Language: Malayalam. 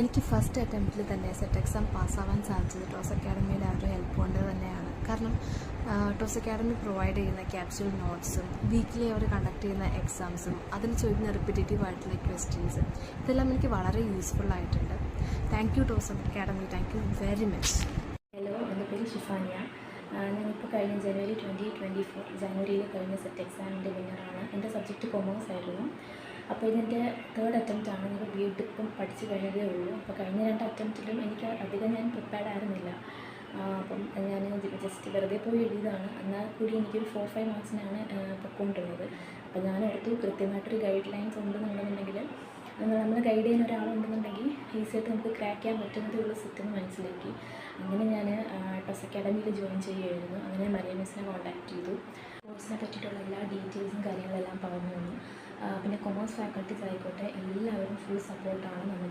എനിക്ക് ഫസ്റ്റ് അറ്റംപ്റ്റിൽ തന്നെ സെറ്റ് എക്സാം പാസ്സാവാൻ സാധിച്ചത് ടോസ് അക്കാഡമിയുടെ ആ ഒരു ഹെൽപ്പ് കൊണ്ട് തന്നെയാണ്. കാരണം ടോസ് അക്കാഡമി പ്രൊവൈഡ് ചെയ്യുന്ന ക്യാപ്സ്യൂൾ നോട്ട്സും വീക്കിലി അവർ കണ്ടക്ട് ചെയ്യുന്ന എക്സാംസും അതിൽ ചോദിക്കുന്ന റിപ്പീറ്റേറ്റീവ് ആയിട്ടുള്ള ക്വസ്റ്റ്യൻസ് ഇതെല്ലാം എനിക്ക് വളരെ യൂസ്ഫുൾ ആയിട്ടുണ്ട്. Thank you toss academy, thank you very much. Hello, എൻ്റെ പേര് ഷിഫാനിയ. ഞാനിപ്പോൾ കഴിഞ്ഞ ജനുവരി 2024 ജനുവരിയിൽ കഴിഞ്ഞ സെറ്റ് എക്സാമിൻ്റെ വിന്നറാണ്. എൻ്റെ സബ്ജക്റ്റ് കൊമേഴ്സ് ആയിരുന്നു. അപ്പോൾ ഇതിൻ്റെ തേർഡ് അറ്റംപ്റ്റ് ആണ്. ഞാൻ ബി.എഡ് ഇപ്പം പഠിച്ചു കഴിഞ്ഞതേ ഉള്ളൂ. അപ്പോൾ കഴിഞ്ഞ 2 അറ്റംപ്റ്റിലും എനിക്ക് അധികം ഞാൻ പ്രിപ്പയർഡ് ആയിരുന്നില്ല. അപ്പം ഞാൻ ജസ്റ്റ് വെറുതെ പോയി എഴുതിയതാണ്. എന്നാൽ കൂടി എനിക്കൊരു 4-5 മാർക്സിനാണ് പൊയ്ക്കൊണ്ടിരുന്നത്. അപ്പോൾ ഞാൻ ഓർത്തു കൃത്യമായിട്ടൊരു ഗൈഡ് ലൈൻസ് ഉണ്ടെന്നുണ്ടെങ്കിൽ നമ്മൾ ഗൈഡ് ചെയ്യുന്ന ഒരാളുണ്ടെന്നുണ്ടെങ്കിൽ ഈസിയായിട്ട് നമുക്ക് ക്രാക്ക് ചെയ്യാൻ പറ്റുന്നതേ ഉള്ളൂ സെറ്റെന്ന് മനസ്സിലാക്കി. അങ്ങനെ ഞാൻ ടോസ് അക്കാഡമിയിൽ ജോയിൻ ചെയ്യുമായിരുന്നു. അങ്ങനെ മരിയ മിസ്സിനെ കോൺടാക്ട് ചെയ്തു. കോഴ്സിനെ പറ്റിയിട്ടുള്ള എല്ലാ ഡീറ്റെയിൽസും കാര്യങ്ങളെല്ലാം പറഞ്ഞു തന്നു. പിന്നെ കൊമേഴ്സ് ഫാക്കൽറ്റീസ് ആയിക്കോട്ടെ എല്ലാവരും ഫുൾ സപ്പോർട്ടാണ് നമുക്ക്